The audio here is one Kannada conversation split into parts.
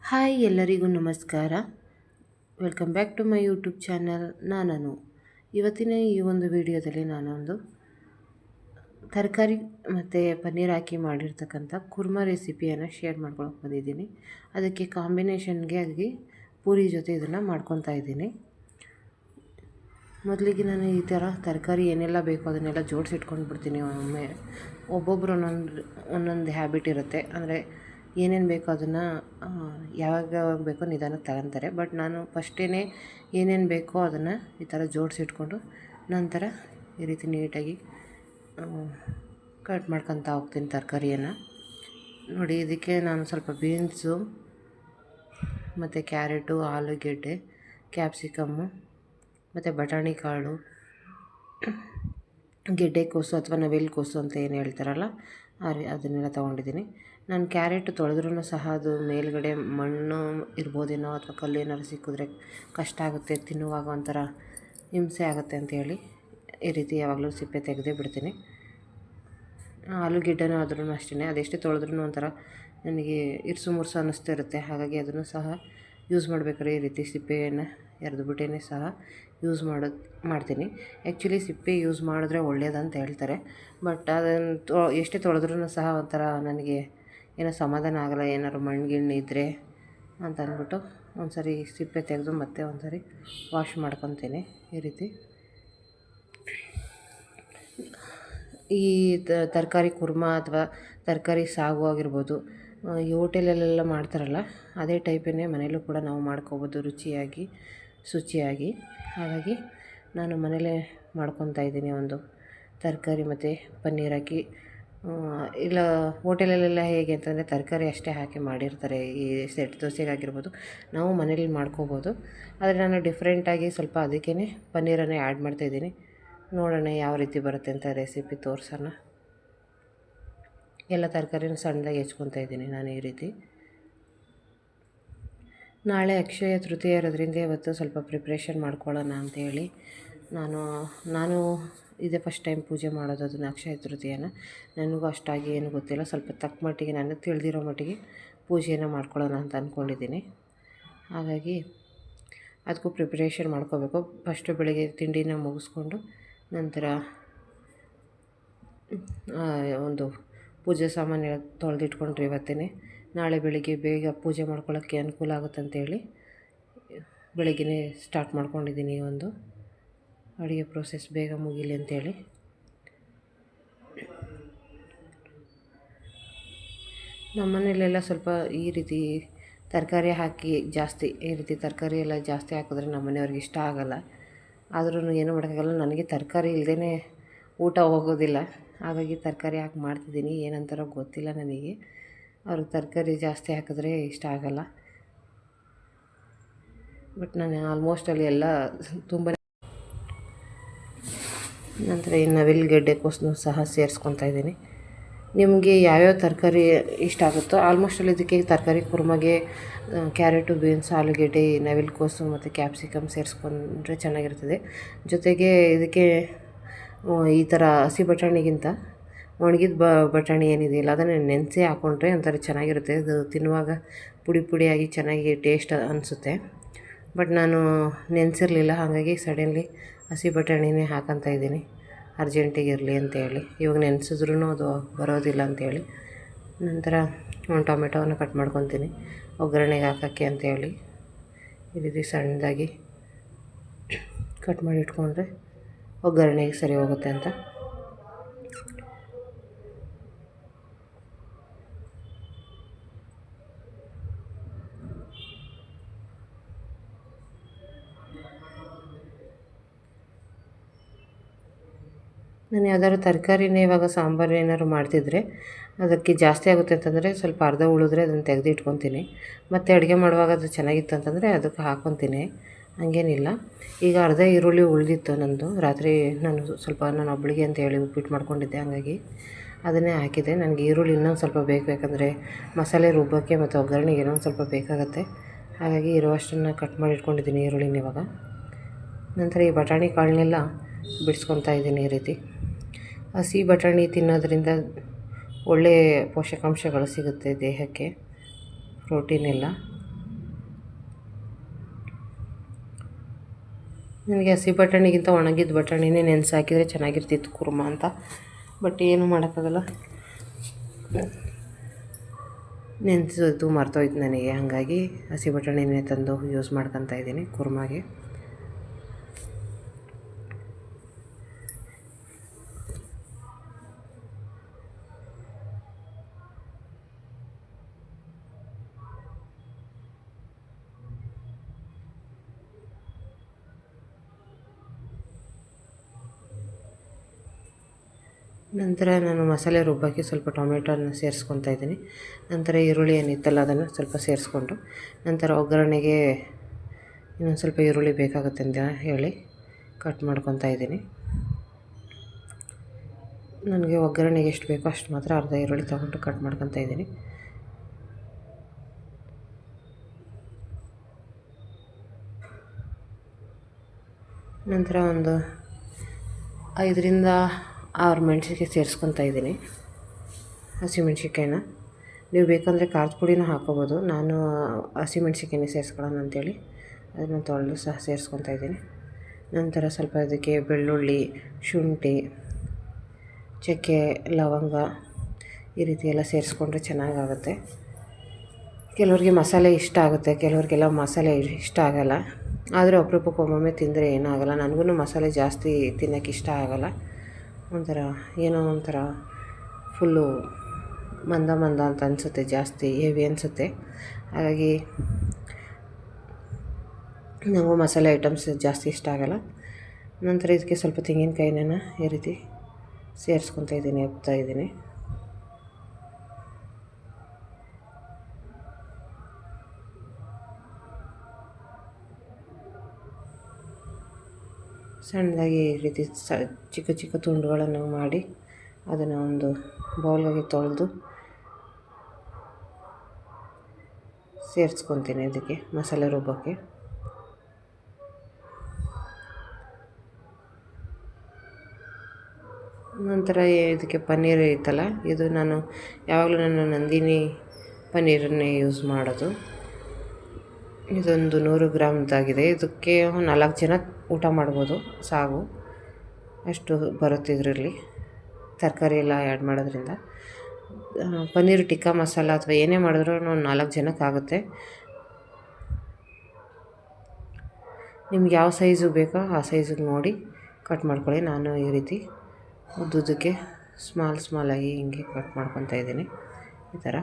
ಹಾಯ್ ಎಲ್ಲರಿಗೂ ನಮಸ್ಕಾರ. Welcome back to my YouTube channel. ನಾನು ಇವತ್ತಿನ ಈ ಒಂದು ವಿಡಿಯೋದಲ್ಲಿ ನಾನೊಂದು ತರಕಾರಿ ಮತ್ತು ಪನ್ನೀರ್ ಹಾಕಿ ಮಾಡಿರ್ತಕ್ಕಂಥ ಕುರ್ಮಾ ರೆಸಿಪಿಯನ್ನು ಶೇರ್ ಮಾಡ್ಕೊಳಕ್ಕೆ ಬಂದಿದ್ದೀನಿ. ಅದಕ್ಕೆ ಕಾಂಬಿನೇಷನ್ಗೆ ಆಗಿ ಪೂರಿ ಜೊತೆ ಇದನ್ನು ಮಾಡ್ಕೊತಾ ಇದ್ದೀನಿ. ಮೊದಲಿಗೆ ನಾನು ಈ ಥರ ತರಕಾರಿ ಏನೆಲ್ಲ ಬೇಕೋ ಅದನ್ನೆಲ್ಲ ಜೋಡಿಸಿಟ್ಕೊಂಡು ಬಿಡ್ತೀನಿ. ಒಮ್ಮೆ ಒಬ್ಬೊಬ್ಬರು ಒಂದೊಂದು ಹ್ಯಾಬಿಟ್ ಇರುತ್ತೆ. ಅಂದರೆ ಏನೇನು ಬೇಕೋ ಅದನ್ನು ಯಾವಾಗ ಬೇಕೋ ನಿಧಾನಕ್ಕೆ ತಗೊತಾರೆ. ಬಟ್ ನಾನು ಫಸ್ಟೇ ಏನೇನು ಬೇಕೋ ಅದನ್ನು ಈ ಥರ ಜೋಡಿಸಿಟ್ಕೊಂಡು ನಂತರ ಈ ರೀತಿ ನೀಟಾಗಿ ಕಟ್ ಮಾಡ್ಕೊತಾ ಹೋಗ್ತೀನಿ ತರಕಾರಿಯನ್ನು. ನೋಡಿ, ಇದಕ್ಕೆ ನಾನು ಸ್ವಲ್ಪ ಬೀನ್ಸು ಮತ್ತು ಕ್ಯಾರೆಟು, ಆಲೂಗೆಡ್ಡೆ, ಕ್ಯಾಪ್ಸಿಕಮ್ಮು ಮತ್ತು ಬಟಾಣಿ ಕಾಳು, ಗೆಡ್ಡೆಕೋಸು ಅಥವಾ ನವಿಲುಕೋಸು ಅಂತ ಏನು ಹೇಳ್ತಾರಲ್ಲ ಅದನ್ನೆಲ್ಲ ತೊಗೊಂಡಿದ್ದೀನಿ. ನಾನು ಕ್ಯಾರೆಟ್ ತೊಳೆದ್ರೂ ಸಹ ಅದು ಮೇಲ್ಗಡೆ ಮಣ್ಣು ಇರ್ಬೋದೇನೋ ಅಥವಾ ಕಲ್ಲು ಏನಾದ್ರು ಸಿಕ್ಕಿದ್ರೆ ಕಷ್ಟ ಆಗುತ್ತೆ, ತಿನ್ನುವಾಗ ಒಂಥರ ಹಿಂಸೆ ಆಗುತ್ತೆ ಅಂತೇಳಿ ಈ ರೀತಿ ಯಾವಾಗಲೂ ಸಿಪ್ಪೆ ತೆಗೆದೇ ಬಿಡ್ತೀನಿ. ಆಲೂಗೆಡ್ಡೆನೂ ಆದ್ರೂ ಅಷ್ಟೇ, ಅದೆಷ್ಟೇ ತೊಳೆದ್ರೂ ಒಂಥರ ನನಗೆ ಇರ್ಸು ಮುರ್ಸು ಅನ್ನಿಸ್ತಾ ಇರುತ್ತೆ. ಹಾಗಾಗಿ ಅದನ್ನು ಸಹ ಯೂಸ್ ಮಾಡಬೇಕಾದ್ರೆ ಈ ರೀತಿ ಸಿಪ್ಪೆಯನ್ನು ಎರೆದುಬಿಟ್ಟೇ ಸಹ ಯೂಸ್ ಮಾಡ್ತೀನಿ. ಆ್ಯಕ್ಚುಲಿ ಸಿಪ್ಪೆ ಯೂಸ್ ಮಾಡಿದ್ರೆ ಒಳ್ಳೆಯದಂತ ಹೇಳ್ತಾರೆ. ಬಟ್ ಅದನ್ನು ಎಷ್ಟೇ ತೊಳೆದ್ರೂ ಸಹ ಒಂಥರ ನನಗೆ ಏನೋ ಸಮಾಧಾನ ಆಗೋಲ್ಲ. ಏನಾದ್ರು ಮಣ್ಣು ಗಿಣ್ಣು ಇದ್ದರೆ ಅಂತ ಅಂದ್ಬಿಟ್ಟು ಒಂದು ಸರಿ ಸಿಪ್ಪೆ ತೆಗೆದು ಮತ್ತೆ ಒಂದು ಸರಿ ವಾಶ್ ಮಾಡ್ಕೊತೀನಿ ಈ ರೀತಿ. ಈ ತರಕಾರಿ ಕುರ್ಮಾ ಅಥವಾ ತರಕಾರಿ ಸಾಗು ಆಗಿರ್ಬೋದು, ಈ ಹೋಟೆಲಲ್ಲೆಲ್ಲ ಮಾಡ್ತಾರಲ್ಲ ಅದೇ ಟೈಪೇ ಮನೇಲೂ ಕೂಡ ನಾವು ಮಾಡ್ಕೋಬೋದು ರುಚಿಯಾಗಿ, ಶುಚಿಯಾಗಿ. ಹಾಗಾಗಿ ನಾನು ಮನೇಲೇ ಮಾಡ್ಕೊತಾ ಇದ್ದೀನಿ. ಒಂದು ತರಕಾರಿ ಮತ್ತು ಪನ್ನೀರ್ ಹಾಕಿ, ಇಲ್ಲ ಹೋಟೆಲಲ್ಲೆಲ್ಲ ಹೇಗೆ ಅಂತಂದರೆ ತರಕಾರಿ ಅಷ್ಟೇ ಹಾಕಿ ಮಾಡಿರ್ತಾರೆ. ಈ ಸೆಟ್ ದೋಸೆಗಾಗಿರ್ಬೋದು ನಾವು ಮನೇಲಿ ಮಾಡ್ಕೋಬೋದು. ಆದರೆ ನಾನು ಡಿಫ್ರೆಂಟಾಗಿ ಸ್ವಲ್ಪ ಅದಕ್ಕೇ ಪನ್ನೀರನ್ನೇ ಆ್ಯಡ್ ಮಾಡ್ತಾಯಿದ್ದೀನಿ. ನೋಡೋಣ ಯಾವ ರೀತಿ ಬರುತ್ತೆ ಅಂತ ರೆಸಿಪಿ ತೋರಿಸೋಣ. ಎಲ್ಲ ತರಕಾರಿನೂ ಸಣ್ಣದಾಗಿ ಹೆಚ್ಕೊತಾ ಇದ್ದೀನಿ ನಾನು ಈ ರೀತಿ. ನಾಳೆ ಅಕ್ಷಯ ತೃತೀಯ ಇರೋದ್ರಿಂದ ಇವತ್ತು ಸ್ವಲ್ಪ ಪ್ರಿಪ್ರೇಷನ್ ಮಾಡ್ಕೊಳ್ಳೋಣ ಅಂಥೇಳಿ ನಾನು ಇದೇ ಫಸ್ಟ್ ಟೈಮ್ ಪೂಜೆ ಮಾಡೋದು ಅದನ್ನು ಅಕ್ಷಯ ತೃತೀಯನ. ನನಗೂ ಅಷ್ಟಾಗಿ ಏನು ಗೊತ್ತಿಲ್ಲ. ಸ್ವಲ್ಪ ತಕ್ಕ ಮಟ್ಟಿಗೆ ನನಗೆ ತಿಳಿದಿರೋ ಮಟ್ಟಿಗೆ ಪೂಜೆಯನ್ನು ಮಾಡ್ಕೊಳ್ಳೋಣ ಅಂತ ಅಂದ್ಕೊಂಡಿದ್ದೀನಿ. ಹಾಗಾಗಿ ಅದಕ್ಕೂ ಪ್ರಿಪ್ರೇಷನ್ ಮಾಡ್ಕೋಬೇಕು. ಫಸ್ಟು ಬೆಳಗ್ಗೆ ತಿಂಡಿನ ಮುಗಿಸ್ಕೊಂಡು ನಂತರ ಒಂದು ಪೂಜೆ ಸಾಮಾನು ತೊಳೆದಿಟ್ಕೊಂಡ್ರೆ ಇವತ್ತೇ ನಾಳೆ ಬೆಳಿಗ್ಗೆ ಬೇಗ ಪೂಜೆ ಮಾಡ್ಕೊಳ್ಳೋಕ್ಕೆ ಅನುಕೂಲ ಆಗುತ್ತಂತೇಳಿ ಬೆಳಗ್ಗೆನೇ ಸ್ಟಾರ್ಟ್ ಮಾಡ್ಕೊಂಡಿದ್ದೀನಿ. ಒಂದು ಅಡುಗೆ ಪ್ರೋಸೆಸ್ ಬೇಗ ಮುಗೀಲಿ ಅಂತೇಳಿ. ನಮ್ಮ ಮನೆಯಲ್ಲೆಲ್ಲ ಸ್ವಲ್ಪ ಈ ರೀತಿ ತರಕಾರಿ ಹಾಕಿ ಜಾಸ್ತಿ, ಈ ರೀತಿ ತರಕಾರಿ ಎಲ್ಲ ಜಾಸ್ತಿ ಹಾಕಿದ್ರೆ ನಮ್ಮ ಮನೆಯವ್ರಿಗೆ ಇಷ್ಟ ಆಗೋಲ್ಲ. ಆದ್ರೂ ಏನೂ ಮಾಡೋಕ್ಕಾಗಲ್ಲ. ನನಗೆ ತರಕಾರಿ ಇಲ್ಲದೇ ಊಟ ಹೋಗೋದಿಲ್ಲ. ಹಾಗಾಗಿ ತರಕಾರಿ ಹಾಕಿ ಮಾಡ್ತಿದ್ದೀನಿ. ಏನಂತಾರೋ ಗೊತ್ತಿಲ್ಲ ನನಗೆ. ಅವ್ರಿಗೆ ತರಕಾರಿ ಜಾಸ್ತಿ ಹಾಕಿದ್ರೆ ಇಷ್ಟ ಆಗೋಲ್ಲ. ಬಟ್ ನಾನು ಆಲ್ಮೋಸ್ಟ್ ಅಲ್ಲಿ ಎಲ್ಲ ತುಂಬ ನಂತರ ಇನ್ನು ನವಿಲುಗೆಡ್ಡೆಕೋಸನ್ನು ಸಹ ಸೇರಿಸ್ಕೊತಾ ಇದ್ದೀನಿ. ನಿಮಗೆ ಯಾವ್ಯಾವ ತರಕಾರಿ ಇಷ್ಟ ಆಗುತ್ತೋ ಆಲ್ಮೋಸ್ಟ್ ಅಲ್ಲಿ ಇದಕ್ಕೆ ತರಕಾರಿ ಕುರ್ಮಗೆ ಕ್ಯಾರೆಟು, ಬೀನ್ಸ್, ಆಲೂಗೆಡ್ಡೆ, ನವಿಲುಕೋಸು ಮತ್ತು ಕ್ಯಾಪ್ಸಿಕಮ್ ಸೇರಿಸ್ಕೊಂಡ್ರೆ ಚೆನ್ನಾಗಿರ್ತದೆ. ಜೊತೆಗೆ ಇದಕ್ಕೆ ಈ ಥರ ಹಸಿ ಬಟಾಣಿಗಿಂತ ಒಣಗಿದ ಬಟಾಣಿ ಏನಿದೆಯಲ್ಲ ಅದನ್ನು ನೆನೆಸಿ ಹಾಕ್ಕೊಂಡ್ರೆ ಒಂಥರ ಚೆನ್ನಾಗಿರುತ್ತೆ. ಅದು ತಿನ್ನುವಾಗ ಪುಡಿ ಪುಡಿಯಾಗಿ ಚೆನ್ನಾಗಿ ಟೇಸ್ಟ್ ಅನಿಸುತ್ತೆ. ಬಟ್ ನಾನು ನೆನೆಸಿರಲಿಲ್ಲ, ಹಾಗಾಗಿ ಸಡನ್ಲಿ ಹಸಿ ಬಟಾಣಿನೇ ಹಾಕೋತಾ ಇದ್ದೀನಿ ಅರ್ಜೆಂಟಿಗೆ ಇರಲಿ ಅಂತೇಳಿ. ಇವಾಗ ನೆನೆಸಿದ್ರೂ ಅದು ಬರೋದಿಲ್ಲ ಅಂಥೇಳಿ. ನಂತರ ಒಂದು ಟೊಮೆಟೊವನ್ನು ಕಟ್ ಮಾಡ್ಕೊತೀನಿ ಒಗ್ಗರಣೆಗೆ ಹಾಕೋಕ್ಕೆ ಅಂತೇಳಿ. ಈ ರೀತಿ ಸಣ್ಣದಾಗಿ ಕಟ್ ಮಾಡಿ ಇಟ್ಕೊಂಡ್ರೆ ಒಗ್ಗರಣೆಗೆ ಸರಿ ಹೋಗುತ್ತೆ ಅಂತ. ನಾನು ಯಾವ್ದಾದ್ರು ತರಕಾರಿನೇ ಇವಾಗ ಸಾಂಬಾರು ಏನಾದ್ರು ಮಾಡ್ತಿದ್ರೆ ಅದಕ್ಕೆ ಜಾಸ್ತಿ ಆಗುತ್ತೆ ಅಂತಂದರೆ ಸ್ವಲ್ಪ ಅರ್ಧ ಉಳಿದ್ರೆ ಅದನ್ನು ತೆಗೆದು ಇಟ್ಕೊತೀನಿ. ಮತ್ತು ಅಡುಗೆ ಮಾಡುವಾಗ ಅದು ಚೆನ್ನಾಗಿತ್ತು ಅಂತಂದರೆ ಅದಕ್ಕೆ ಹಾಕ್ಕೊತೀನಿ, ಹಂಗೇನಿಲ್ಲ. ಈಗ ಅರ್ಧ ಈರುಳ್ಳಿ ಉಳಿದಿತ್ತು ನಂದು. ರಾತ್ರಿ ನಾನು ಒಬ್ಬಳಿಗೆ ಅಂತೇಳಿ ಉಪ್ಪಿಟ್ಟು ಮಾಡ್ಕೊಂಡಿದ್ದೆ, ಹಾಗಾಗಿ ಅದನ್ನೇ ಹಾಕಿದ್ದೆ. ನನಗೆ ಈರುಳ್ಳಿ ಇನ್ನೊಂದು ಸ್ವಲ್ಪ ಬೇಕು, ಯಾಕಂದರೆ ಮಸಾಲೆ ರುಬ್ಬೋಕ್ಕೆ ಮತ್ತು ಒಗ್ಗರಣೆಗೆ ಇನ್ನೊಂದು ಸ್ವಲ್ಪ ಬೇಕಾಗುತ್ತೆ. ಹಾಗಾಗಿ ಇರುವಷ್ಟನ್ನು ಕಟ್ ಮಾಡಿ ಇಟ್ಕೊಂಡಿದ್ದೀನಿ ಈರುಳ್ಳಿನ ಇವಾಗ. ನಂತರ ಈ ಬಟಾಣಿ ಕಾಳನ್ನೆಲ್ಲ ಬಿಡಿಸ್ಕೊತಾ ಇದ್ದೀನಿ ಈ ರೀತಿ. ಹಸಿ ಬಟಾಣಿ ತಿನ್ನೋದ್ರಿಂದ ಒಳ್ಳೆಯ ಪೋಷಕಾಂಶಗಳು ಸಿಗುತ್ತೆ ದೇಹಕ್ಕೆ, ಪ್ರೋಟೀನ್ ಎಲ್ಲ. ನನಗೆ ಹಸಿ ಬಟಾಣಿಗಿಂತ ಒಣಗಿದ ಬಟಾಣಿನೇ ನೆನೆಸಿ ಹಾಕಿದರೆ ಚೆನ್ನಾಗಿರ್ತಿತ್ತು ಕುರ್ಮಾ ಅಂತ. ಬಟ್ ಏನು ಮಾಡೋಕ್ಕಾಗಲ್ಲ, ನೆನೆಸೋದು ಮರ್ತೋಯ್ತು ನನಗೆ. ಹಾಗಾಗಿ ಹಸಿ ಬಟಾಣಿನೇ ತಂದು ಯೂಸ್ ಮಾಡ್ಕೊತಾ ಇದ್ದೀನಿ ಕುರ್ಮಾಗೆ. ನಂತರ ನಾನು ಮಸಾಲೆ ರುಬ್ಬಕ್ಕೆ ಸ್ವಲ್ಪ ಟೊಮೆಟೊನ ಸೇರಿಸ್ಕೊತಾ ಇದ್ದೀನಿ. ನಂತರ ಈರುಳ್ಳಿ ಏನಿತ್ತಲ್ಲ ಅದನ್ನು ಸ್ವಲ್ಪ ಸೇರಿಸ್ಕೊಂಡು, ನಂತರ ಒಗ್ಗರಣೆಗೆ ಇನ್ನೊಂದು ಸ್ವಲ್ಪ ಈರುಳ್ಳಿ ಬೇಕಾಗುತ್ತೆ ಅಂತ ಹೇಳಿ ಕಟ್ ಮಾಡ್ಕೊತಾ ಇದ್ದೀನಿ. ನನಗೆ ಒಗ್ಗರಣೆಗೆ ಎಷ್ಟು ಬೇಕೋ ಅಷ್ಟು ಮಾತ್ರ ಅರ್ಧ ಈರುಳ್ಳಿ ತೊಗೊಂಡು ಕಟ್ ಮಾಡ್ಕೊತಾ ಇದ್ದೀನಿ. ನಂತರ ಒಂದು 5ರಿಂದ 6 ಮೆಣಸಿನ್ಕಾಯಿ ಸೇರಿಸ್ಕೊತಾ ಇದ್ದೀನಿ, ಹಸಿಮೆಣ್ಸಿನ್ಕಾಯಿನ. ನೀವು ಬೇಕಂದರೆ ಖಾರದ ಪುಡಿನೂ ಹಾಕ್ಕೋಬೋದು. ನಾನು ಹಸಿಮೆಣ್ಸಿನ್ಕಾಯಿನೇ ಸೇರಿಸ್ಕೊಳ್ಳೋಣ ಅಂಥೇಳಿ ಅದನ್ನು ತೊಳೆದು ಸಹ ಸೇರಿಸ್ಕೊತಾ ಇದ್ದೀನಿ. ನಂತರ ಸ್ವಲ್ಪ ಅದಕ್ಕೆ ಬೆಳ್ಳುಳ್ಳಿ, ಶುಂಠಿ, ಚಕ್ಕೆ, ಲವಂಗ ಈ ರೀತಿ ಎಲ್ಲ ಸೇರಿಸ್ಕೊಂಡ್ರೆ ಚೆನ್ನಾಗಾಗುತ್ತೆ. ಕೆಲವ್ರಿಗೆ ಮಸಾಲೆ ಇಷ್ಟ ಆಗುತ್ತೆ, ಕೆಲವ್ರಿಗೆಲ್ಲ ಮಸಾಲೆ ಇಷ್ಟ ಆಗೋಲ್ಲ. ಆದರೆ ಅಪರೂಪಕ್ಕೆ ಒಮ್ಮೊಮ್ಮೆ ತಿಂದರೆ ಏನಾಗಲ್ಲ. ನನಗೂ ಮಸಾಲೆ ಜಾಸ್ತಿ ತಿನ್ನೋಕ್ಕೆ ಇಷ್ಟ ಆಗೋಲ್ಲ. ಏನೋ ಒಂಥರ ಫುಲ್ಲು ಮಂದ ಅಂತ ಅನಿಸುತ್ತೆ, ಜಾಸ್ತಿ ಹೆವಿ ಅನಿಸುತ್ತೆ. ಹಾಗಾಗಿ ನನಗೂ ಮಸಾಲೆ ಐಟಮ್ಸ್ ಜಾಸ್ತಿ ಇಷ್ಟ ಆಗೋಲ್ಲ. ನಂತರ ಇದಕ್ಕೆ ಸ್ವಲ್ಪ ತೆಂಗಿನಕಾಯಿನ ಈ ರೀತಿ ಸೇರಿಸ್ಕೊತಾ ಇದ್ದೀನಿ, ಎಬ್ತಾ ಇದ್ದೀನಿ. ಸಣ್ಣದಾಗಿ ಈ ರೀತಿ ಚಿಕ್ಕ ಚಿಕ್ಕ ತುಂಡುಗಳನ್ನು ಮಾಡಿ ಅದನ್ನು ಒಂದು ಬೌಲ್ಗೆ ತೊಳೆದು ಸೇರಿಸ್ಕೊತೀನಿ ಇದಕ್ಕೆ ಮಸಾಲೆ ರುಬ್ಬಕ್ಕೆ. ನಂತರ ಇದಕ್ಕೆ ಪನ್ನೀರ್ ಇತ್ತಲ್ಲ, ಇದು ನಾನು ಯಾವಾಗಲೂ ನನ್ನ ನಂದಿನಿ ಪನ್ನೀರನ್ನೇ ಯೂಸ್ ಮಾಡೋದು. ಇದೊಂದು 100 ಗ್ರಾಮ್ದಾಗಿದೆ. ಇದಕ್ಕೆ 4 ಜನ ಊಟ ಮಾಡ್ಬೋದು, ಸಾಗು ಅಷ್ಟು ಬರುತ್ತೆ ಇದರಲ್ಲಿ, ತರಕಾರಿ ಎಲ್ಲ ಆ್ಯಡ್ ಮಾಡೋದ್ರಿಂದ. ಪನ್ನೀರ್ ಟಿಕ್ಕಾ ಮಸಾಲ ಅಥವಾ ಏನೇ ಮಾಡಿದ್ರೂ 4 ಜನಕ್ಕಾಗುತ್ತೆ. ನಿಮ್ಗೆ ಯಾವ ಸೈಜು ಬೇಕೋ ಆ ಸೈಜಿಗೆ ನೋಡಿ ಕಟ್ ಮಾಡ್ಕೊಳ್ಳಿ. ನಾನು ಈ ರೀತಿ ಉದ್ದುದಕ್ಕೆ ಸ್ಮಾಲಾಗಿ ಹಿಂಗೆ ಕಟ್ ಮಾಡ್ಕೊತಾ ಇದ್ದೀನಿ, ಈ ಥರ.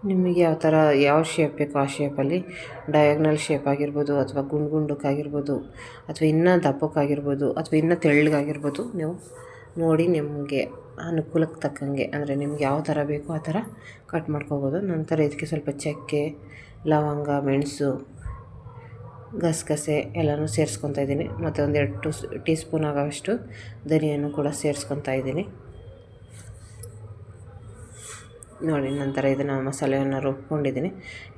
ನಿಮಗೆ ಯಾವ ಶೇಪ್ ಬೇಕೋ ಆ ಶೇಪಲ್ಲಿ, ಡಯಾಗ್ನಲ್ ಶೇಪ್ ಆಗಿರ್ಬೋದು, ಅಥವಾ ಗುಂಡಕ್ಕಾಗಿರ್ಬೋದು, ಅಥವಾ ಇನ್ನೂ ದಪ್ಪಕ್ಕಾಗಿರ್ಬೋದು, ಅಥವಾ ಇನ್ನೂ ತೆಳ್ಳಗಾಗಿರ್ಬೋದು. ನೀವು ನೋಡಿ ನಿಮಗೆ ಅನುಕೂಲಕ್ಕೆ ತಕ್ಕಂಗೆ, ಅಂದರೆ ನಿಮ್ಗೆ ಯಾವ ಥರ ಬೇಕೋ ಆ ಥರ ಕಟ್ ಮಾಡ್ಕೋಬೋದು. ನಂತರ ಇದಕ್ಕೆ ಸ್ವಲ್ಪ ಚಕ್ಕೆ, ಲವಂಗ, ಮೆಣಸು, ಗಸಗಸೆ ಎಲ್ಲನೂ ಸೇರಿಸ್ಕೊತಾ ಇದ್ದೀನಿ. ಮತ್ತು 1-2 ಟೀ ಸ್ಪೂನ್ ಆಗೋಷ್ಟು ಧನಿಯನ್ನು ಕೂಡ ಸೇರಿಸ್ಕೊತಾ ಇದ್ದೀನಿ. ನೋಡಿ, ನಂತರ ಇದನ್ನು ಮಸಾಲೆಯನ್ನು ರುಬ್ಕೊಂಡಿದ್ದೀನಿ.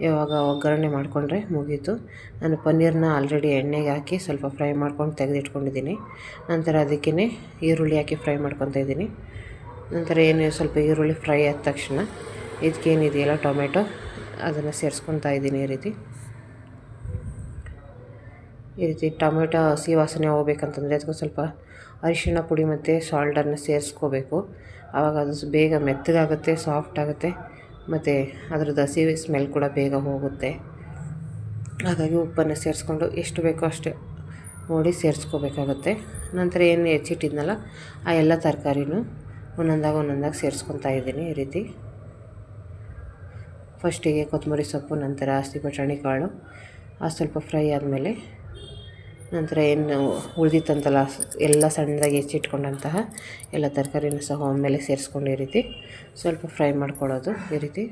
ಇವಾಗ ಒಗ್ಗರಣೆ ಮಾಡಿಕೊಂಡ್ರೆ ಮುಗೀತು. ನಾನು ಪನ್ನೀರನ್ನ ಆಲ್ರೆಡಿ ಎಣ್ಣೆಗೆ ಹಾಕಿ ಸ್ವಲ್ಪ ಫ್ರೈ ಮಾಡ್ಕೊಂಡು ತೆಗೆದಿಟ್ಕೊಂಡಿದ್ದೀನಿ. ನಂತರ ಅದಕ್ಕೇ ಈರುಳ್ಳಿ ಹಾಕಿ ಫ್ರೈ ಮಾಡ್ಕೊತಾ ಇದ್ದೀನಿ. ನಂತರ ಸ್ವಲ್ಪ ಈರುಳ್ಳಿ ಫ್ರೈ ಆದ ತಕ್ಷಣ ಇದಕ್ಕೇನಿದೆಯಲ್ಲ ಟೊಮೆಟೊ, ಅದನ್ನು ಸೇರಿಸ್ಕೊತಾ ಇದ್ದೀನಿ. ಈ ರೀತಿ ಟೊಮೆಟೊ ಹಸಿ ವಾಸನೆ ಹೋಗ್ಬೇಕಂತಂದರೆ ಅದಕ್ಕೆ ಸ್ವಲ್ಪ ಅರಿಶಿಣ ಪುಡಿ ಮತ್ತು ಸಾಲ್ಟನ್ನು ಸೇರಿಸ್ಕೋಬೇಕು. ಆವಾಗ ಅದು ಬೇಗ ಮೆತ್ತಗಾಗುತ್ತೆ, ಸಾಫ್ಟ್ ಆಗುತ್ತೆ, ಮತ್ತು ಅದ್ರದ್ದು ಹಸಿ ಸ್ಮೆಲ್ ಕೂಡ ಬೇಗ ಹೋಗುತ್ತೆ. ಹಾಗಾಗಿ ಉಪ್ಪನ್ನು ಸೇರಿಸ್ಕೊಂಡು ಎಷ್ಟು ಬೇಕೋ ಅಷ್ಟೇ ನೋಡಿ ಸೇರಿಸ್ಕೋಬೇಕಾಗುತ್ತೆ. ನಂತರ ಏನು ಹೆಚ್ಚಿಟ್ಟಿದ್ನಲ್ಲ ಆ ಎಲ್ಲ ತರಕಾರಿನೂ ಒಂದೊಂದಾಗಿ ಸೇರಿಸ್ಕೊತಾ ಇದ್ದೀನಿ. ಈ ರೀತಿ ಫಸ್ಟಿಗೆ ಕೊತ್ತಂಬರಿ ಸೊಪ್ಪು, ನಂತರ ಹಸಿ ಬಟಾಣಿ ಕಾಳು ಸ್ವಲ್ಪ ಫ್ರೈ ಆದಮೇಲೆ ನಂತರ ಏನು ಉಳಿದಿತ್ತಂತಲ್ಲ ಎಲ್ಲ ಸಣ್ಣದಾಗಿ ಹೆಚ್ಚಿಟ್ಕೊಂಡಂತಹ ಎಲ್ಲ ತರಕಾರಿನೂ ಸಹ ಒಮ್ಮೆಲೆ ಸೇರಿಸ್ಕೊಂಡು ಈ ರೀತಿ ಸ್ವಲ್ಪ ಫ್ರೈ ಮಾಡ್ಕೊಳ್ಳೋದು. ಈ ರೀತಿ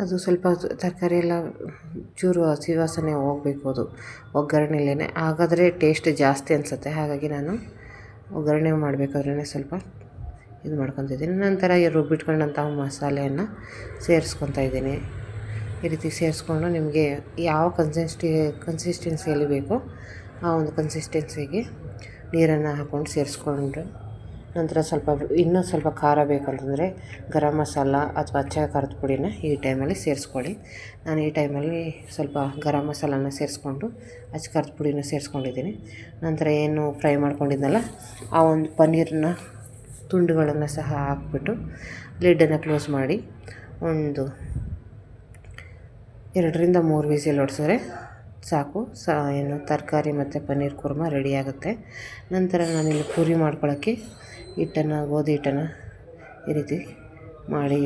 ಅದು ಸ್ವಲ್ಪ ತರಕಾರಿ ಎಲ್ಲ ಚೂರು ಹಸಿ ವಾಸನೆ ಹೋಗಬೇಕು, ಅದು ಒಗ್ಗರಣೆಲೇ, ಹಾಗಾದರೆ ಟೇಸ್ಟ್ ಜಾಸ್ತಿ ಅನಿಸುತ್ತೆ. ಹಾಗಾಗಿ ನಾನು ಒಗ್ಗರಣೆ ಮಾಡಬೇಕಾದ್ರೇ ಸ್ವಲ್ಪ ಇದು ಮಾಡ್ಕೊತಿದ್ದೀನಿ. ನಂತರ ಈ ರುಬ್ಬಿಟ್ಕೊಂಡಂಥ ಮಸಾಲೆಯನ್ನು ಸೇರಿಸ್ಕೊತಾ ಇದ್ದೀನಿ. ಈ ರೀತಿ ಸೇರಿಸ್ಕೊಂಡು ನಿಮಗೆ ಯಾವ ಕನ್ಸಿಸ್ಟೆನ್ಸಿಯಲ್ಲಿ ಬೇಕೋ ಆ ಒಂದು ಕನ್ಸಿಸ್ಟೆನ್ಸಿಗೆ ನೀರನ್ನು ಹಾಕ್ಕೊಂಡು ಸೇರಿಸ್ಕೊಂಡ್ರೆ, ನಂತರ ಇನ್ನೂ ಸ್ವಲ್ಪ ಖಾರ ಬೇಕಂತಂದರೆ ಗರಂ ಮಸಾಲ ಅಥವಾ ಅಚ್ಚ ಖಾರದ ಪುಡಿನ ಈ ಟೈಮಲ್ಲಿ ಸೇರಿಸ್ಕೊಳ್ಳಿ. ನಾನು ಈ ಟೈಮಲ್ಲಿ ಸ್ವಲ್ಪ ಗರಂ ಮಸಾಲನ ಸೇರಿಸ್ಕೊಂಡು ಅಚ್ಚ ಖಾರದ ಪುಡಿನ ಸೇರಿಸ್ಕೊಂಡಿದ್ದೀನಿ. ನಂತರ ಏನು ಫ್ರೈ ಮಾಡ್ಕೊಂಡಿದ್ನಲ್ಲ ಆ ಒಂದು ಪನ್ನೀರನ್ನ ತುಂಡುಗಳನ್ನು ಸಹ ಹಾಕ್ಬಿಟ್ಟು ಲಿಡ್ಡನ್ನು ಕ್ಲೋಸ್ ಮಾಡಿ ಒಂದು 2ರಿಂದ 3 ವಿಸಿಲ್ ಹೊಡ್ಸಿದ್ರೆ ಸಾಕು. ಏನು ತರಕಾರಿ ಮತ್ತು ಪನ್ನೀರ್ ಕುರ್ಮ ರೆಡಿಯಾಗುತ್ತೆ. ನಂತರ ನಾನಿಲ್ಲಿ ಪೂರಿ ಮಾಡ್ಕೊಳ್ಳೋಕ್ಕೆ ಗೋಧಿ ಹಿಟ್ಟನ್ನು ಈ ರೀತಿ ಮಾಡಿ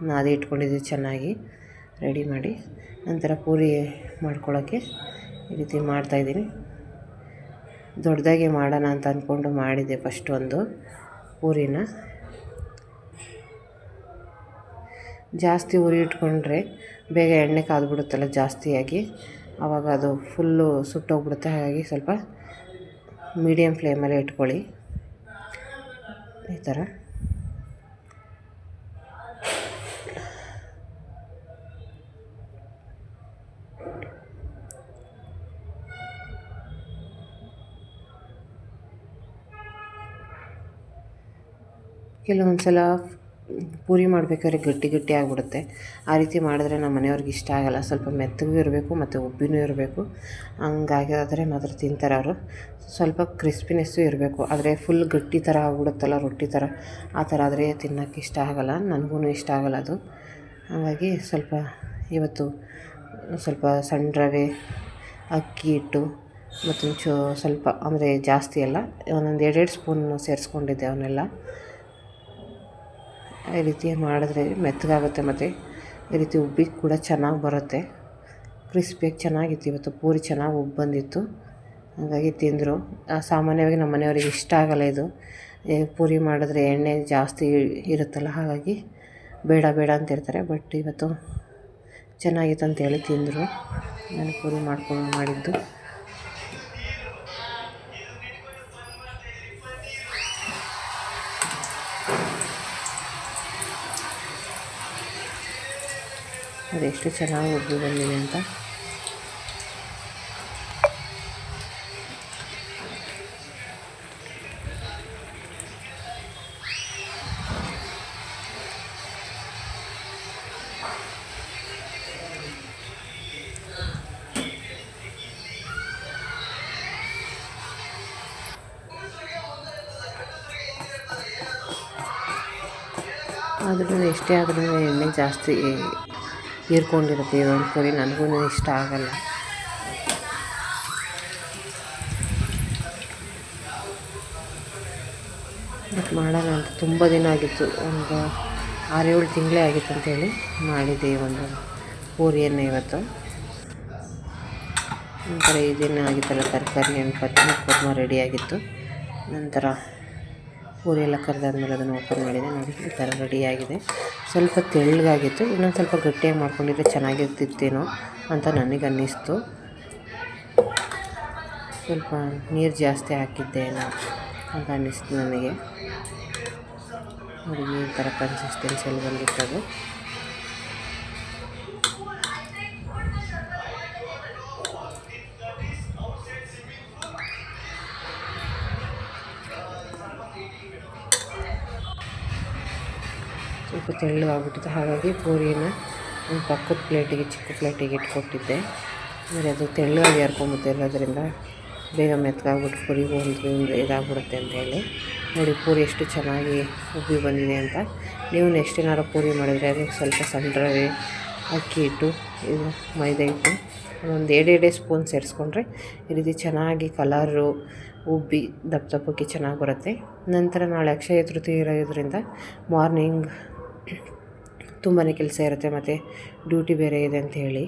ನಾದಿ ಇಟ್ಕೊಂಡಿದ್ದೀವಿ, ಚೆನ್ನಾಗಿ ರೆಡಿ ಮಾಡಿ. ನಂತರ ಪೂರಿ ಮಾಡ್ಕೊಳ್ಳೋಕ್ಕೆ ಈ ರೀತಿ ಮಾಡ್ತಾಯಿದ್ದೀನಿ. ದೊಡ್ಡದಾಗಿ ಮಾಡೋಣ ಅಂತ ಅಂದ್ಕೊಂಡು ಮಾಡಿದೆ ಫಸ್ಟ್ ಒಂದು ಪೂರಿನ. ಜಾಸ್ತಿ ಉರಿ ಇಟ್ಕೊಂಡ್ರೆ ಬೇಗ ಎಣ್ಣೆ ಕಾದ್ಬಿಡುತ್ತಲ್ಲ ಜಾಸ್ತಿಯಾಗಿ, ಆವಾಗ ಅದು ಫುಲ್ಲು ಸುಟ್ಟೋಗ್ಬಿಡುತ್ತೆ. ಹಾಗಾಗಿ ಸ್ವಲ್ಪ ಮೀಡಿಯಮ್ ಫ್ಲೇಮಲ್ಲೇ ಇಟ್ಕೊಳ್ಳಿ. ಈ ಥರ ಕೆಲವೊಂದು ಸಲ ಪೂರಿ ಮಾಡಬೇಕಾದ್ರೆ ಗಟ್ಟಿ ಆಗಿಬಿಡುತ್ತೆ. ಆ ರೀತಿ ಮಾಡಿದ್ರೆ ನಮ್ಮ ಮನೆಯವ್ರಿಗೆ ಇಷ್ಟ ಆಗೋಲ್ಲ. ಸ್ವಲ್ಪ ಮೆತ್ತಗೂ ಇರಬೇಕು ಮತ್ತು ಉಬ್ಬಿನೂ ಇರಬೇಕು. ಹಂಗಾಗಾದ್ರೆ ಮಾತ್ರ ತಿಂತಾರೆ ಅವರು. ಸ್ವಲ್ಪ ಕ್ರಿಸ್ಪಿನೆಸ್ಸು ಇರಬೇಕು. ಆದರೆ ಫುಲ್ ಗಟ್ಟಿ ಥರ ಆಗ್ಬಿಡುತ್ತಲ್ಲ ರೊಟ್ಟಿ ಥರ, ಆ ಥರ ಆದರೆ ತಿನ್ನೋಕ್ಕೆ ಇಷ್ಟ ಆಗೋಲ್ಲ, ನನಗೂ ಇಷ್ಟ ಆಗೋಲ್ಲ ಅದು. ಹಾಗಾಗಿ ಇವತ್ತು ಸ್ವಲ್ಪ ಸಣ್ಣ ರವೆ, ಅಕ್ಕಿ ಹಿಟ್ಟು ಮತ್ತು ಸ್ವಲ್ಪ ಅಂದರೆ ಜಾಸ್ತಿ ಅಲ್ಲ, ಒಂದೊಂದು 2 ಸ್ಪೂನ್ ಸೇರಿಸ್ಕೊಂಡಿದ್ದೆ. ಅವನ್ನೆಲ್ಲ ಈ ರೀತಿ ಮಾಡಿದ್ರೆ ಮೆತ್ತಗಾಗುತ್ತೆ ಮತ್ತು ಈ ರೀತಿ ಉಬ್ಬಿ ಕೂಡ ಚೆನ್ನಾಗಿ ಬರುತ್ತೆ. ಕ್ರಿಸ್ಪಿಯಾಗಿ ಚೆನ್ನಾಗಿತ್ತು. ಇವತ್ತು ಪೂರಿ ಚೆನ್ನಾಗಿ ಉಬ್ಬಿ ಬಂದಿತ್ತು, ಹಾಗಾಗಿ ತಿಂದರು. ಸಾಮಾನ್ಯವಾಗಿ ನಮ್ಮ ಮನೆಯವ್ರಿಗೆ ಇಷ್ಟ ಆಗೋಲ್ಲ ಇದು. ಪೂರಿ ಮಾಡಿದ್ರೆ ಎಣ್ಣೆ ಜಾಸ್ತಿ ಇರುತ್ತಲ್ಲ, ಹಾಗಾಗಿ ಬೇಡ ಅಂತಿರ್ತಾರೆ. ಬಟ್ ಇವತ್ತು ಚೆನ್ನಾಗಿತ್ತು ಅಂತೇಳಿ ತಿಂದರು. ನಾನು ಪೂರಿ ಮಾಡಿದ್ದು. ಅದೆಷ್ಟು ಚೆನ್ನಾಗಿ ಉಬ್ಬಿ ಬಂದಿದೆ ಅಂತ. ಆದ್ರೂ ಎಷ್ಟೇ ಆದ್ರೂ ಎಣ್ಣೆ ಜಾಸ್ತಿ ಹೀರ್ಕೊಂಡಿರುತ್ತೆ ಇದೊಂದು ಪೂರಿ. ನನಗೂ ಇಷ್ಟ ಆಗೋಲ್ಲ. ಬಟ್ ಮಾಡೋಣ ಅಂತ ತುಂಬ ದಿನ ಆಗಿತ್ತು, ಒಂದು 6-7 ತಿಂಗಳೇ ಆಗಿತ್ತು ಅಂತೇಳಿ ಮಾಡಿದ್ದೆ ಈ ಒಂದು ಪೂರಿಯನ್ನು ಇವತ್ತು. ನಂತರ ಇದೇನು ಆಗಿತ್ತಲ್ಲ, ತರಕಾರಿ ಹಣ್ಣು ಪನ್ನೀರ್ ಕುರ್ಮ ರೆಡಿಯಾಗಿತ್ತು. ನಂತರ ಪೂರಿ ಎಲ್ಲ ಕರೆದಾದ್ಮೇಲೆ ಅದನ್ನು ಓಪನ್ ಮಾಡಿದೆ. ನೋಡಿ, ಈ ಥರ ರೆಡಿಯಾಗಿದೆ. ಸ್ವಲ್ಪ ತೆಳ್ಳಗಾಗಿತ್ತು, ಇನ್ನೊಂದು ಸ್ವಲ್ಪ ಗಟ್ಟಿಯಾಗಿ ಮಾಡ್ಕೊಂಡಿದ್ರೆ ಚೆನ್ನಾಗಿರ್ತಿತ್ತೇನೋ ಅಂತ ನನಗೆ ಅನ್ನಿಸ್ತು. ಸ್ವಲ್ಪ ನೀರು ಜಾಸ್ತಿ ಹಾಕಿದ್ದೇನೋ ಅಂತ ಅನ್ನಿಸ್ತು ನನಗೆ. ನೋಡಿ, ಈ ಥರ ಕನ್ಸಿಸ್ಟೆನ್ಸಿಯಲ್ಲಿ ಬಂದಿತ್ತದು. ಸ್ವಲ್ಪ ತೆಳ್ಳಗಾಗ್ಬಿಟ್ಟಿತ್ತು, ಹಾಗಾಗಿ ಪೂರಿನ ಒಂದು ಪಕ್ಕದ ಚಿಕ್ಕ ಪ್ಲೇಟಿಗೆ ಇಟ್ಕೊಟ್ಟಿದ್ದೆ. ಆಮೇಲೆ ಅದು ತೆಳ್ಳಗಾಗಿ ಹರ್ಕೊಂಬತ್ತಿರೋದ್ರಿಂದ ಬೇಗ ಮೆತ್ತಗಾಗ್ಬಿಟ್ಟು ಪೂರಿಗೆ ಒಂದು ಇದಾಗ್ಬಿಡುತ್ತೆ ಅಂತೇಳಿ. ನೋಡಿ, ಪೂರಿ ಎಷ್ಟು ಚೆನ್ನಾಗಿ ಉಬ್ಬಿ ಬಂದಿದೆ ಅಂತ. ನೀವು ನೆಕ್ಸ್ಟ್ ಏನಾದ್ರು ಪೂರಿ ಮಾಡಿದರೆ ಅದಕ್ಕೆ ಸ್ವಲ್ಪ ಸಣ್ಣ ರವೆ, ಅಕ್ಕಿ ಹಿಟ್ಟು, ಇದು ಮೈದಾ ಹಿಟ್ಟು ಒಂದು 2 ಸ್ಪೂನ್ ಸೇರಿಸ್ಕೊಂಡ್ರೆ ಈ ರೀತಿ ಚೆನ್ನಾಗಿ ಕಲರು ಉಬ್ಬಿ ದಪ್ಪಕ್ಕೆ ಚೆನ್ನಾಗಿ ಬರುತ್ತೆ. ನಂತರ ನಾಳೆ ಅಕ್ಷಯ ತೃತೀಯ ಇರೋದ್ರಿಂದ ಮಾರ್ನಿಂಗ್ ತುಂಬಾ ಕೆಲಸ ಇರುತ್ತೆ ಮತ್ತು ಡ್ಯೂಟಿ ಬೇರೆ ಇದೆ ಅಂಥೇಳಿ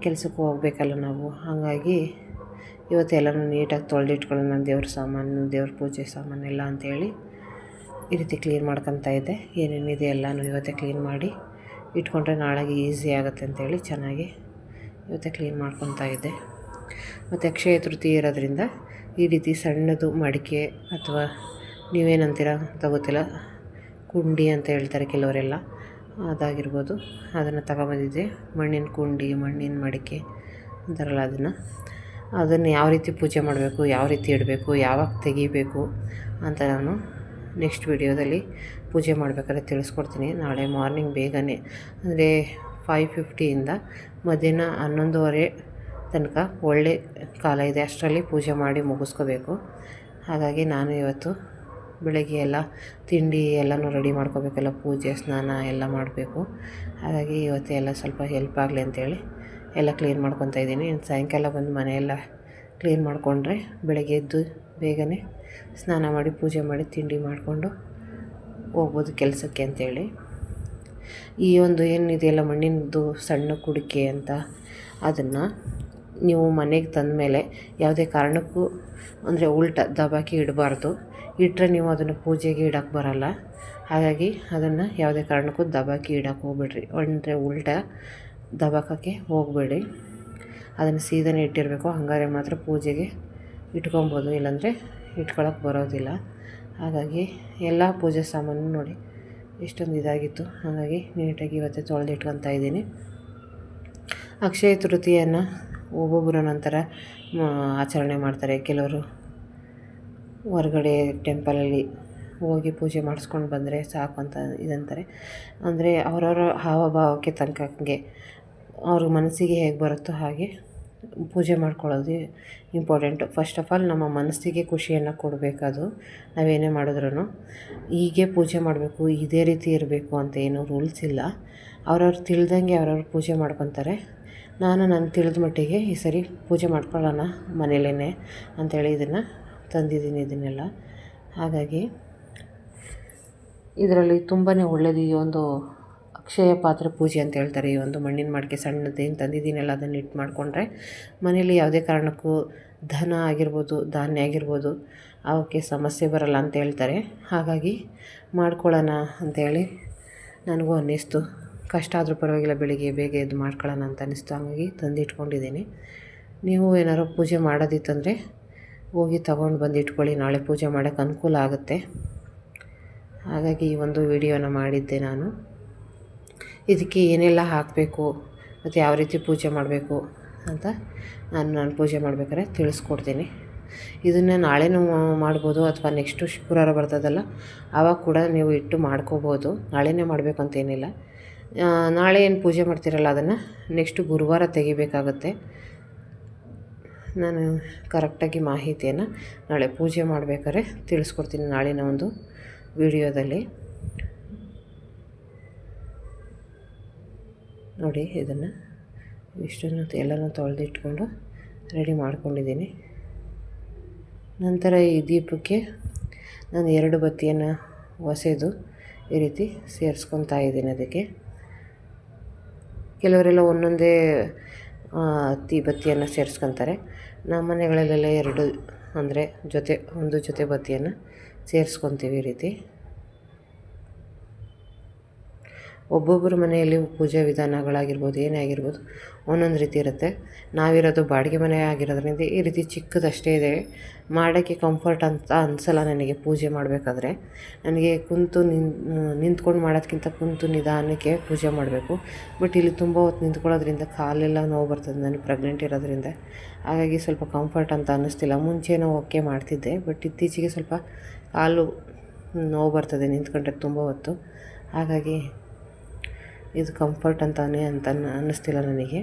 ಕೆಲಸಕ್ಕೆ ಹೋಗಬೇಕಲ್ಲ ನಾವು. ಹಾಗಾಗಿ ಇವತ್ತೆಲ್ಲನೂ ನೀಟಾಗಿ ತೊಳೆದಿಟ್ಕೊಳ್ಳೋಣ, ದೇವ್ರ ಪೂಜೆ ಸಾಮಾನೆಲ್ಲ ಅಂಥೇಳಿ ಈ ರೀತಿ ಕ್ಲೀನ್ ಮಾಡ್ಕೊತಾ ಇದ್ದೆ. ಏನೇನಿದೆ ಎಲ್ಲನೂ ಇವತ್ತೇ ಕ್ಲೀನ್ ಮಾಡಿ ಇಟ್ಕೊಂಡ್ರೆ ನಾಳೆಗೆ ಈಸಿ ಆಗುತ್ತೆ ಅಂಥೇಳಿ ಚೆನ್ನಾಗಿ ಇವತ್ತೇ ಕ್ಲೀನ್ ಮಾಡ್ಕೊತಾ ಇದ್ದೆ. ಮತ್ತು ಅಕ್ಷಯ ತೃತೀಯ ಇರೋದ್ರಿಂದ ಈ ರೀತಿ ಸಣ್ಣದು ಮಡಿಕೆ ಅಥವಾ ನೀವೇನಂತೀರ ಅಂತ ಗೊತ್ತಿಲ್ಲ, ಕುಂಡಿ ಅಂತ ಹೇಳ್ತಾರೆ ಕೆಲವರೆಲ್ಲ, ಅದಾಗಿರ್ಬೋದು. ಅದನ್ನು ತಗೊಬಂದಿದ್ದೆ. ಮಣ್ಣಿನ ಕುಂಡಿ, ಮಣ್ಣಿನ ಮಡಿಕೆ ಅಂತಾರಲ್ಲ ಅದನ್ನು ಯಾವ ರೀತಿ ಪೂಜೆ ಮಾಡಬೇಕು, ಯಾವ ರೀತಿ ಇಡಬೇಕು, ಯಾವಾಗ ತೆಗಿಬೇಕು ಅಂತ ನಾನು ನೆಕ್ಸ್ಟ್ ವಿಡಿಯೋದಲ್ಲಿ ಪೂಜೆ ಮಾಡಬೇಕಾದ್ರೆ ತಿಳಿಸ್ಕೊಡ್ತೀನಿ. ನಾಳೆ ಮಾರ್ನಿಂಗ್ ಬೇಗನೆ ಅಂದರೆ 5:50ಇಂದ ಮಧ್ಯಾಹ್ನ 11:30 ತನಕ ಒಳ್ಳೆ ಕಾಲ ಇದೆ. ಅಷ್ಟರಲ್ಲಿ ಪೂಜೆ ಮಾಡಿ ಮುಗಿಸ್ಕೋಬೇಕು. ಹಾಗಾಗಿ ನಾನು ಇವತ್ತು ಬೆಳಗ್ಗೆ ಎಲ್ಲ ತಿಂಡಿ ಎಲ್ಲನೂ ರೆಡಿ ಮಾಡ್ಕೋಬೇಕಲ್ಲ, ಪೂಜೆ ಸ್ನಾನ ಎಲ್ಲ ಮಾಡಬೇಕು. ಹಾಗಾಗಿ ಇವತ್ತು ಎಲ್ಲ ಸ್ವಲ್ಪ ಹೆಲ್ಪ್ ಆಗಲಿ ಅಂತೇಳಿ ಎಲ್ಲ ಕ್ಲೀನ್ ಮಾಡ್ಕೊತಾ ಇದ್ದೀನಿ. ಸಾಯಂಕಾಲ ಬಂದು ಮನೆಯೆಲ್ಲ ಕ್ಲೀನ್ ಮಾಡಿಕೊಂಡ್ರೆ ಬೆಳಗ್ಗೆ ಎದ್ದು ಬೇಗನೆ ಸ್ನಾನ ಮಾಡಿ ಪೂಜೆ ಮಾಡಿ ತಿಂಡಿ ಮಾಡಿಕೊಂಡು ಹೋಗ್ಬೋದು ಕೆಲಸಕ್ಕೆ ಅಂತೇಳಿ. ಈ ಒಂದು ಏನಿದೆಯಲ್ಲ ಮಣ್ಣಿನದು ಸಣ್ಣ ಕುಡಿಕೆ ಅಂತ, ಅದನ್ನು ನೀವು ಮನೆಗೆ ತಂದ ಮೇಲೆ ಯಾವುದೇ ಕಾರಣಕ್ಕೂ ಅಂದರೆ ಉಲ್ಟ ದಬಾಕಿ ಇಡಬಾರ್ದು. ಇಟ್ಟರೆ ನೀವು ಅದನ್ನು ಪೂಜೆಗೆ ಇಡೋಕ್ಕೆ ಬರೋಲ್ಲ. ಹಾಗಾಗಿ ಅದನ್ನು ಯಾವುದೇ ಕಾರಣಕ್ಕೂ ದಬಾಕಿ ಇಡೋಕ್ಕೆ ಹೋಗ್ಬೇಡ್ರಿ, ಅಂದರೆ ಉಲ್ಟ ದಬಾಕೋಕ್ಕೆ ಹೋಗಬೇಡಿ. ಅದನ್ನು ಸೀದಾನೇ ಇಟ್ಟಿರಬೇಕು. ಹಂಗಾರೆ ಮಾತ್ರ ಪೂಜೆಗೆ ಇಟ್ಕೊಬೋದು, ಇಲ್ಲಾಂದರೆ ಇಟ್ಕೊಳಕ್ಕೆ ಬರೋದಿಲ್ಲ. ಹಾಗಾಗಿ ಎಲ್ಲ ಪೂಜೆ ಸಾಮಾನು ನೋಡಿ ಎಷ್ಟೊಂದು ಇದಾಗಿತ್ತು. ಹಾಗಾಗಿ ನೀಟಾಗಿ ಇವತ್ತೇ ತೊಳೆದಿಟ್ಕೊತಾ ಇದ್ದೀನಿ. ಅಕ್ಷಯ ತೃತೀಯನ್ನು ಒಬ್ಬೊಬ್ಬರ ನಂತರ ಆಚರಣೆ ಮಾಡ್ತಾರೆ. ಕೆಲವರು ಹೊರಗಡೆ ಟೆಂಪಲಲ್ಲಿ ಹೋಗಿ ಪೂಜೆ ಮಾಡಿಸ್ಕೊಂಡು ಬಂದರೆ ಸಾಕು ಅಂತ ಇದಂತಾರೆ. ಅಂದರೆ ಅವರವರ ಹಾವಭಾವಕ್ಕೆ ತಕ್ಕಂಗೆ ಅವ್ರ ಮನಸ್ಸಿಗೆ ಹೇಗೆ ಬರುತ್ತೋ ಹಾಗೆ ಪೂಜೆ ಮಾಡ್ಕೊಳ್ಳೋದು ಇಂಪಾರ್ಟೆಂಟು. ಫಸ್ಟ್ ಆಫ್ ಆಲ್ ನಮ್ಮ ಮನಸ್ಸಿಗೆ ಖುಷಿಯನ್ನು ಕೊಡಬೇಕದು. ನಾವೇನೇ ಮಾಡಿದ್ರೂ ಹೀಗೆ ಪೂಜೆ ಮಾಡಬೇಕು, ಇದೇ ರೀತಿ ಇರಬೇಕು ಅಂತ ಏನೂ ರೂಲ್ಸ್ ಇಲ್ಲ. ಅವ್ರವ್ರು ತಿಳಿದಂಗೆ ಅವ್ರವ್ರು ಪೂಜೆ ಮಾಡ್ಕೊತಾರೆ. ನಾನು ತಿಳಿದ ಮಟ್ಟಿಗೆ ಈ ಸರಿ ಪೂಜೆ ಮಾಡ್ಕೊಳ್ಳೋಣ ಮನೇಲೇ ಅಂಥೇಳಿ ಇದನ್ನು ತಂದಿದ್ದೀನಿ ಇದನ್ನೆಲ್ಲ. ಹಾಗಾಗಿ ಇದರಲ್ಲಿ ತುಂಬಾ ಒಳ್ಳೆಯದು ಈ ಒಂದು ಅಕ್ಷಯ ಪಾತ್ರೆ ಪೂಜೆ ಅಂತ ಹೇಳ್ತಾರೆ. ಈ ಒಂದು ಮಣ್ಣಿನ ಮಡಿಕೆ ಸಣ್ಣದೇನು ತಂದಿದ್ದೀನಲ್ಲ ಅದನ್ನು ಇಟ್ಟು ಮಾಡಿಕೊಂಡ್ರೆ ಮನೇಲಿ ಯಾವುದೇ ಕಾರಣಕ್ಕೂ ಧನ ಆಗಿರ್ಬೋದು, ಧಾನ್ಯ ಆಗಿರ್ಬೋದು, ಅವಕ್ಕೆ ಸಮಸ್ಯೆ ಬರಲ್ಲ ಅಂತ ಹೇಳ್ತಾರೆ. ಹಾಗಾಗಿ ಮಾಡ್ಕೊಳ್ಳೋಣ ಅಂಥೇಳಿ ನನಗೂ ಅನ್ನಿಸ್ತು. ಕಷ್ಟ ಆದರೂ ಪರವಾಗಿಲ್ಲ, ಬೆಳಿಗ್ಗೆ ಬೇಗ ಎದ್ದು ಮಾಡ್ಕೊಳ್ಳೋಣ ಅಂತ ಅನ್ನಿಸ್ತು. ಹಾಗಾಗಿ ತಂದಿಟ್ಕೊಂಡಿದ್ದೀನಿ. ನೀವು ಏನಾದ್ರು ಪೂಜೆ ಮಾಡೋದಿತ್ತಂದರೆ ಹೋಗಿ ತಗೊಂಡು ಬಂದು ಇಟ್ಕೊಳ್ಳಿ, ನಾಳೆ ಪೂಜೆ ಮಾಡೋಕ್ಕೆ ಅನುಕೂಲ ಆಗುತ್ತೆ. ಹಾಗಾಗಿ ಈ ಒಂದು ವಿಡಿಯೋನ ಮಾಡಿದ್ದೆ ನಾನು. ಇದಕ್ಕೆ ಏನೆಲ್ಲ ಹಾಕಬೇಕು ಮತ್ತು ಯಾವ ರೀತಿ ಪೂಜೆ ಮಾಡಬೇಕು ಅಂತ ನಾನು ಪೂಜೆ ಮಾಡ್ಬೇಕಾದ್ರೆ ತಿಳಿಸ್ಕೊಡ್ತೀನಿ. ಇದನ್ನು ನಾಳೆನೂ ಮಾಡ್ಬೋದು, ಅಥವಾ ನೆಕ್ಸ್ಟು ಶುಕ್ರವಾರ ಬರ್ತದಲ್ಲ ಆವಾಗ ಕೂಡ ನೀವು ಇಟ್ಟು ಮಾಡ್ಕೋಬೋದು. ನಾಳೆನೇ ಮಾಡಬೇಕು ಅಂತೇನಿಲ್ಲ. ನಾಳೆ ಏನು ಪೂಜೆ ಮಾಡ್ತೀರಲ್ಲ ಅದನ್ನು ನೆಕ್ಸ್ಟು ಗುರುವಾರ ತೆಗಿಬೇಕಾಗುತ್ತೆ. ನಾನು ಕರೆಕ್ಟಾಗಿ ಮಾಹಿತಿಯನ್ನು ನಾಳೆ ಪೂಜೆ ಮಾಡಬೇಕಾದ್ರೆ ತಿಳಿಸ್ಕೊಡ್ತೀನಿ ನಾಳಿನ ಒಂದು ವಿಡಿಯೋದಲ್ಲಿ. ನೋಡಿ ಇದನ್ನು ಇಷ್ಟನ್ನು ಎಲ್ಲನೂ ತೊಳೆದಿಟ್ಕೊಂಡು ರೆಡಿ ಮಾಡ್ಕೊಂಡಿದ್ದೀನಿ. ನಂತರ ಈ ದೀಪಕ್ಕೆ ನಾನು 2 ಬತ್ತಿಯನ್ನು ಹೊಸೆದು ಈ ರೀತಿ ಸೇರಿಸ್ಕೊತಾ ಇದ್ದೀನಿ. ಅದಕ್ಕೆ ಕೆಲವರೆಲ್ಲ ಒಂದೊಂದೇ ಬತ್ತಿಯನ್ನು ಸೇರಿಸ್ಕೊತಾರೆ. ನಮ್ಮ ಮನೆಗಳಲ್ಲೆಲ್ಲ 2 ಅಂದರೆ ಒಂದು ಜೊತೆ ಬತ್ತಿಯನ್ನು ಸೇರಿಸ್ಕೊತೀವಿ ಈ ರೀತಿ. ಒಬ್ಬೊಬ್ಬರ ಮನೆಯಲ್ಲಿ ಪೂಜೆ ವಿಧಾನಗಳಾಗಿರ್ಬೋದು, ಏನೇ ಆಗಿರ್ಬೋದು ಒಂದೊಂದು ರೀತಿ ಇರುತ್ತೆ. ನಾವಿರೋದು ಬಾಡಿಗೆ ಮನೆ ಆಗಿರೋದ್ರಿಂದ ಈ ರೀತಿ ಚಿಕ್ಕದಷ್ಟೇ ಇದೆ. ಮಾಡೋಕ್ಕೆ ಕಂಫರ್ಟ್ ಅಂತ ಅನಿಸಲ್ಲ ನನಗೆ. ಪೂಜೆ ಮಾಡಬೇಕಾದ್ರೆ ನನಗೆ ನಿಂತ್ಕೊಂಡು ಮಾಡೋದಕ್ಕಿಂತ ಕುಂತು ನಿಧಾನಕ್ಕೆ ಪೂಜೆ ಮಾಡಬೇಕು. ಬಟ್ ಇಲ್ಲಿ ತುಂಬ ಹೊತ್ತು ನಿಂತ್ಕೊಳ್ಳೋದ್ರಿಂದ ಕಾಲೆಲ್ಲ ನೋವು ಬರ್ತದೆ. ನಾನು ಪ್ರೆಗ್ನೆಂಟ್ ಇರೋದ್ರಿಂದ ಹಾಗಾಗಿ ಸ್ವಲ್ಪ ಕಂಫರ್ಟ್ ಅಂತ ಅನ್ನಿಸ್ತಿಲ್ಲ. ಮುಂಚೆನೂ ಓಕೆ ಮಾಡ್ತಿದ್ದೆ, ಬಟ್ ಇತ್ತೀಚೆಗೆ ಸ್ವಲ್ಪ ಕಾಲು ನೋವು ಬರ್ತದೆ ನಿಂತ್ಕೊಂಡ್ರೆ ತುಂಬ ಹೊತ್ತು. ಹಾಗಾಗಿ ಇದು ಕಂಫರ್ಟ್ ಅಂತಾನೆ ಅಂತ ಅನ್ನಿಸ್ತಿಲ್ಲ ನನಗೆ.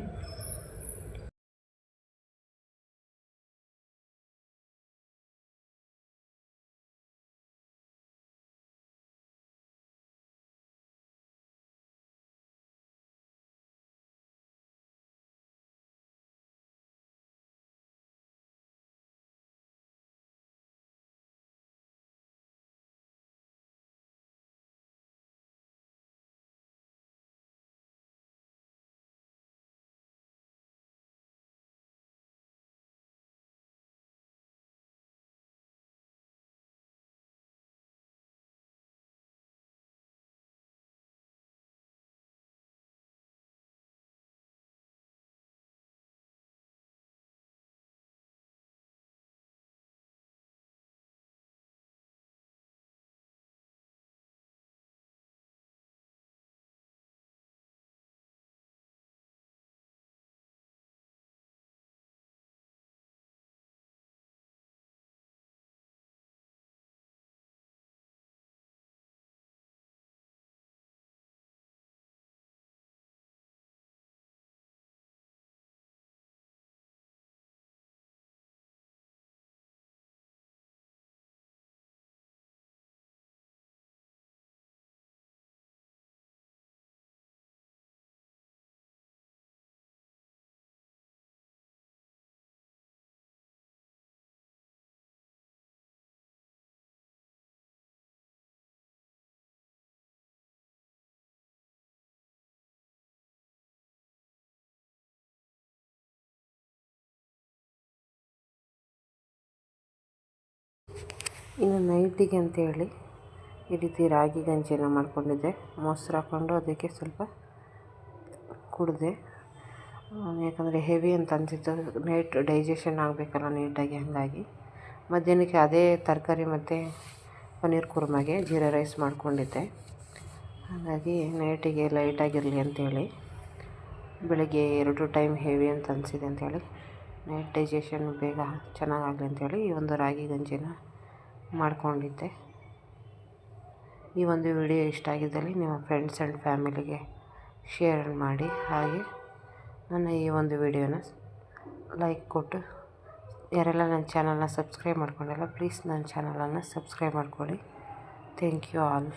ಇನ್ನು ನೈಟಿಗೆ ಅಂತೇಳಿ ಈ ರೀತಿ ರಾಗಿ ಗಂಜಿನ ಮಾಡ್ಕೊಂಡಿದ್ದೆ. ಮೊಸರು ಹಾಕ್ಕೊಂಡು ಅದಕ್ಕೆ ಸ್ವಲ್ಪ ಕುಡಿದೆ. ಯಾಕಂದರೆ ಹೆವಿ ಅಂತ ಅನಿಸಿತ್ತು, ನೈಟ್ ಡೈಜೆಷನ್ ಆಗಬೇಕಲ್ಲ ನೀಟಾಗಿ. ಹಾಗಾಗಿ ಮಧ್ಯಾಹ್ನಕ್ಕೆ ಅದೇ ತರಕಾರಿ ಮತ್ತು ಪನ್ನೀರ್ ಕುರ್ಮಾಗೆ ಜೀರಾ ರೈಸ್ ಮಾಡ್ಕೊಂಡಿದ್ದೆ. ಹಾಗಾಗಿ ನೈಟಿಗೆ ಲೈಟಾಗಿರಲಿ ಅಂಥೇಳಿ, ಬೆಳಗ್ಗೆ 2 ಟೈಮ್ ಹೆವಿ ಅಂತ ಅನಿಸಿದೆ ಅಂಥೇಳಿ, ನೈಟ್ ಡೈಜೆಷನ್ ಬೇಗ ಚೆನ್ನಾಗಾಗಲಿ ಅಂಥೇಳಿ ಈ ಒಂದು ರಾಗಿ ಗಂಜಿನ ಮಾಡ್ಕೊಂಡಿದ್ದೆ. ಈ ಒಂದು ವಿಡಿಯೋ ಇಷ್ಟ ಆಗಿದ್ದಲ್ಲಿ ನಿಮ್ಮ ಫ್ರೆಂಡ್ಸ್ ಆ್ಯಂಡ್ ಫ್ಯಾಮಿಲಿಗೆ ಶೇರ್ ಮಾಡಿ. ಹಾಗೆ ನನ್ನ ಈ ಒಂದು ವಿಡಿಯೋನ ಲೈಕ್ ಕೊಟ್ಟು, ಯಾರೆಲ್ಲ ನನ್ನ ಚಾನಲ್ನ ಸಬ್ಸ್ಕ್ರೈಬ್ ಮಾಡ್ಕೊಂಡಿಲ್ಲ ಪ್ಲೀಸ್ ನನ್ನ ಚಾನಲನ್ನು ಸಬ್ಸ್ಕ್ರೈಬ್ ಮಾಡ್ಕೊಳ್ಳಿ. Thank you all.